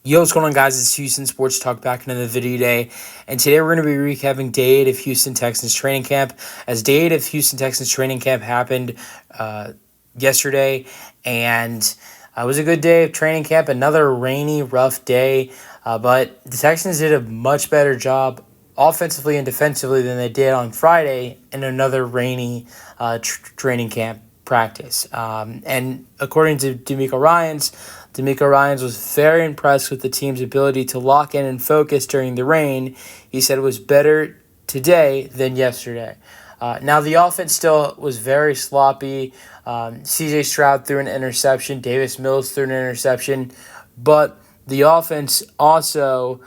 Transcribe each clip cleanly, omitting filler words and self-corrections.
Yo, what's going on, guys? It's Houston Sports Talk back in another video today. And today we're going to be recapping day 8 of Houston Texans training camp. As day 8 of Houston Texans training camp happened yesterday. And it was a good day of training camp. Another rainy, rough day. But the Texans did a much better job offensively and defensively than they did on Friday in another rainy training camp practice. And according to D'Amico Ryans was very impressed with the team's ability to lock in and focus during the rain. He said it was better today than yesterday. Now, the offense still was very sloppy. C.J. Stroud threw an interception. Davis Mills threw an interception. But the offense also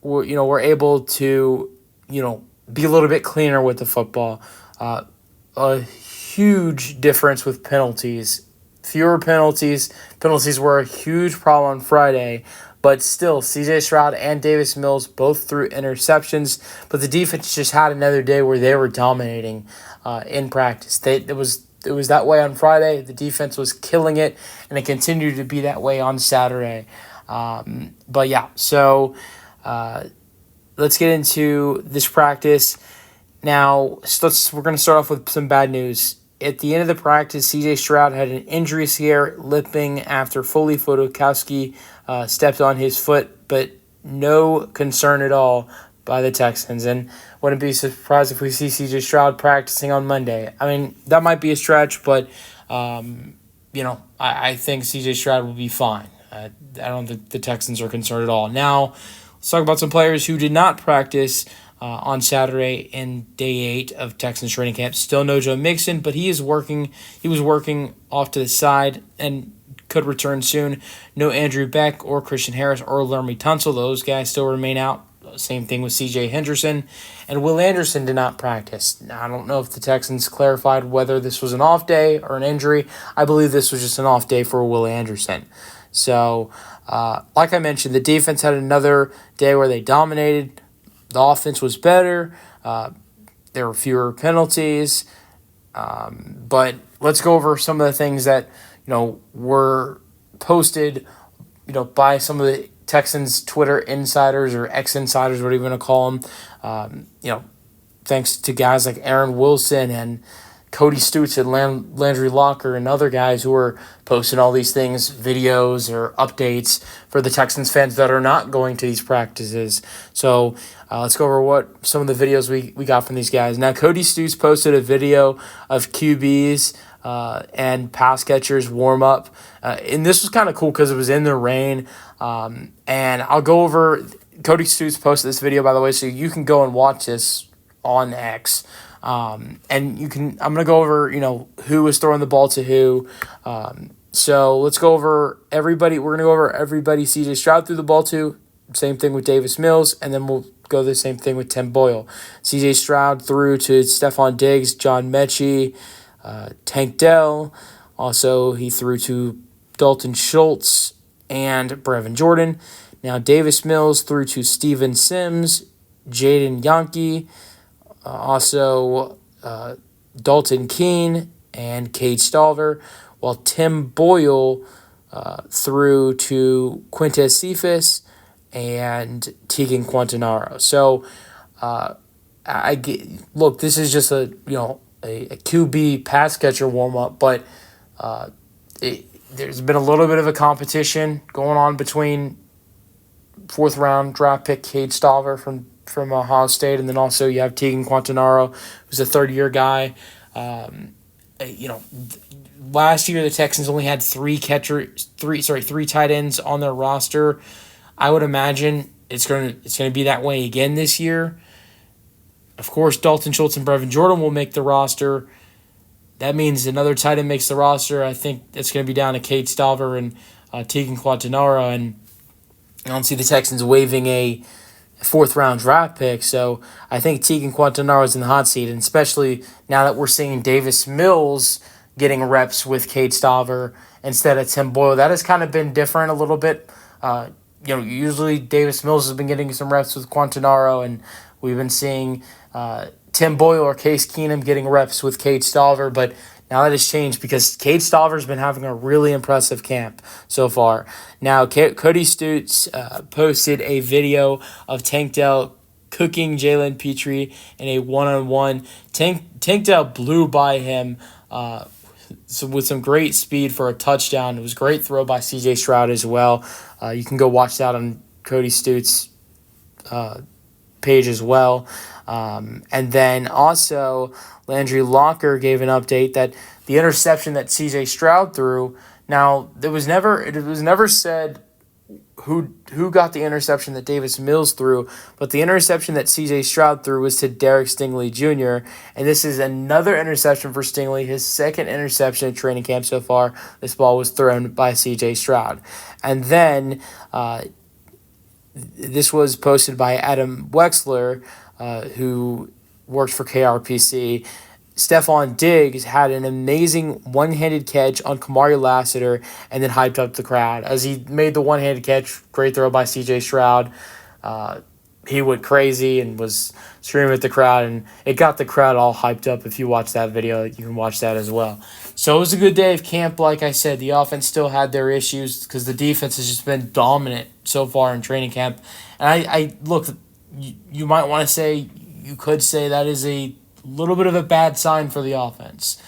were able to be a little bit cleaner with the football. A huge difference with penalties. Fewer penalties. Penalties were a huge problem on Friday, but still, C.J. Stroud and Davis Mills both threw interceptions, but the defense just had another day where they were dominating in practice. It was that way on Friday. The defense was killing it, and it continued to be that way on Saturday. But yeah, so let's get into this practice. Now, we're going to start off with some bad news. At the end of the practice, C.J. Stroud had an injury scare, limping after Foley Fodokowski stepped on his foot, but no concern at all by the Texans. And wouldn't be surprised if we see C.J. Stroud practicing on Monday. I mean, that might be a stretch, but, I think C.J. Stroud will be fine. I don't think the Texans are concerned at all. Now, let's talk about some players who did not practice on Saturday in day 8 of Texans training camp. Still no Joe Mixon, but he is working. He was working off to the side and could return soon. No Andrew Beck or Christian Harris or Laramie Tunsil. Those guys still remain out. Same thing with C.J. Henderson. And Will Anderson did not practice. Now, I don't know if the Texans clarified whether this was an off day or an injury. I believe this was just an off day for Will Anderson. So, like I mentioned, the defense had another day where they dominated. The offense was better. There were fewer penalties. But let's go over some of the things that, were posted, by some of the Texans Twitter insiders or ex-insiders, whatever you want to call them. Thanks to guys like Aaron Wilson and Cody Stutes and Landry Locker and other guys who are posting all these things, videos or updates for the Texans fans that are not going to these practices. So let's go over what some of the videos we got from these guys. Now, Cody Stutes posted a video of QBs and pass catchers warm up. And this was kind of cool because it was in the rain. And I'll go over, Cody Stutes posted this video, by the way, so you can go and watch this on X. And I'm going to go over, who was throwing the ball to who. So let's go over everybody. We're going to go over everybody C.J. Stroud threw the ball to. Same thing with Davis Mills. And then we'll go the same thing with Tim Boyle. C.J. Stroud threw to Stephon Diggs, John Mechie, Tank Dell. Also, he threw to Dalton Schultz and Brevin Jordan. Now, Davis Mills threw to Steven Sims, Jaden Yankee, also Dalton Keene and Cade Stolver, while Tim Boyle threw to Quintez Cephas and Tegan Quantanaro. So, this is just a QB pass catcher warm up, but there's been a little bit of a competition going on between 4th round draft pick Cade Stolver from Ohio State, and then also you have Tegan Quantanaro, who's a third-year guy. Last year the Texans only had three tight ends on their roster. I would imagine it's going to be that way again this year. Of course, Dalton Schultz and Brevin Jordan will make the roster. That means another tight end makes the roster. I think it's going to be down to Cade Stolver and Tegan Quantanaro, and I don't see the Texans waiving a 4th round draft pick. So I think Tegan Quantanaro is in the hot seat, and especially now that we're seeing Davis Mills getting reps with Cade Stolver instead of Tim Boyle. That has kind of been different a little bit. Usually Davis Mills has been getting some reps with Quantanaro, and we've been seeing Tim Boyle or Case Keenum getting reps with Cade Stolver, but Now that has changed because Cade Stolver's been having a really impressive camp so far. Now, Cody Stutes posted a video of Tank Dell cooking Jalen Petrie in a one-on-one. Tank Dell blew by him with some great speed for a touchdown. It was a great throw by C.J. Stroud as well. You can go watch that on Cody Stutes' page as well. And then also Landry Locker gave an update that the interception that C.J. Stroud threw. Now it was never said who got the interception that Davis Mills threw, but the interception that C.J. Stroud threw was to Derek Stingley Jr., and this is another interception for Stingley, his second interception in training camp so far. This ball was thrown by C.J. Stroud. And then this was posted by Adam Wexler, who works for KRPC. Stephon Diggs had an amazing one-handed catch on Kamari Lassiter and then hyped up the crowd. As he made the one-handed catch, great throw by C.J. Stroud, he went crazy and was screaming at the crowd, and it got the crowd all hyped up. If you watch that video, you can watch that as well. So it was a good day of camp. Like I said, the offense still had their issues because the defense has just been dominant so far in training camp. And I look, you might want to say, you could say that is a little bit of a bad sign for the offense,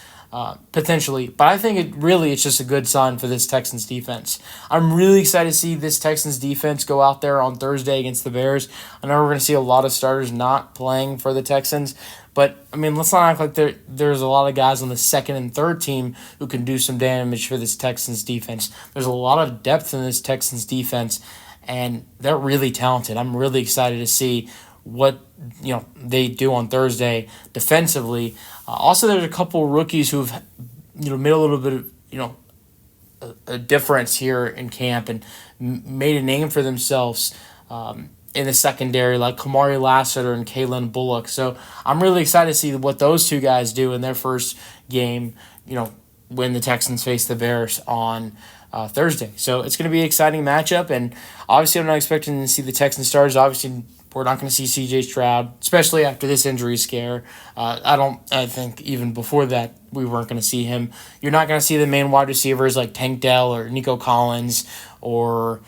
potentially. But I think it's just a good sign for this Texans defense. I'm really excited to see this Texans defense go out there on Thursday against the Bears. I know we're going to see a lot of starters not playing for the Texans, but, I mean, let's not act like there's a lot of guys on the second and third team who can do some damage for this Texans defense. There's a lot of depth in this Texans defense, and they're really talented. I'm really excited to see what they do on Thursday defensively. Also, there's a couple rookies who've made a little bit of a difference here in camp and made a name for themselves in the secondary, like Kamari Lassiter and Kalen Bullock. So I'm really excited to see what those two guys do in their first game, when the Texans face the Bears on Thursday. So it's going to be an exciting matchup, and obviously I'm not expecting to see the Texans starters. Obviously, we're not going to see C.J. Stroud, especially after this injury scare. I think even before that, we weren't going to see him. You're not going to see the main wide receivers like Tank Dell or Nico Collins or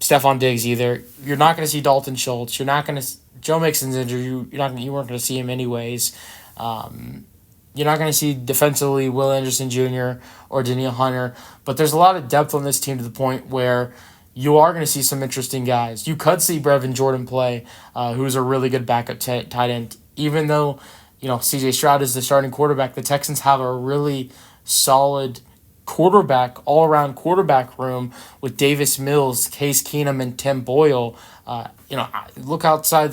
Stephon Diggs either. You're not going to see Dalton Schultz. You're not going to Joe Mixon's injured. You weren't going to see him anyways. You're not going to see defensively Will Anderson Jr. or Danielle Hunter, but there's a lot of depth on this team to the point where you are going to see some interesting guys. You could see Brevin Jordan play, who's a really good backup tight end. Even though, C.J. Stroud is the starting quarterback, the Texans have a really solid all-around quarterback room with Davis Mills, Case Keenum, and Tim Boyle. Look outside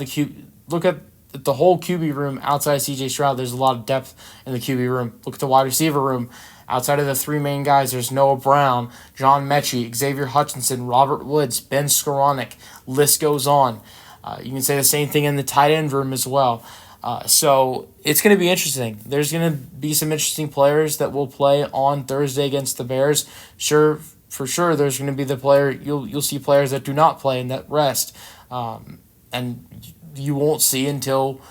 look at the whole QB room outside of C.J. Stroud. There's a lot of depth in the QB room. Look at the wide receiver room. Outside of the three main guys, there's Noah Brown, John Mechie, Xavier Hutchinson, Robert Woods, Ben Skoranek. List goes on. You can say the same thing in the tight end room as well. So it's going to be interesting. There's going to be some interesting players that will play on Thursday against the Bears. For sure, there's going to be the player. You'll see players that do not play and that rest, and you won't see until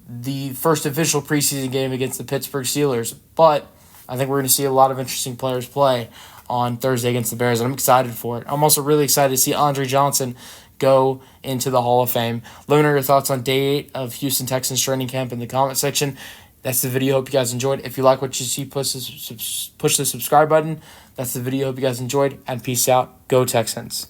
the first official preseason game against the Pittsburgh Steelers. But I think we're going to see a lot of interesting players play on Thursday against the Bears, and I'm excited for it. I'm also really excited to see Andre Johnson go into the Hall of Fame. Let me know your thoughts on Day 8 of Houston Texans training camp in the comment section. That's the video. Hope you guys enjoyed. If you like what you see, push the subscribe button. That's the video. Hope you guys enjoyed, and peace out. Go Texans.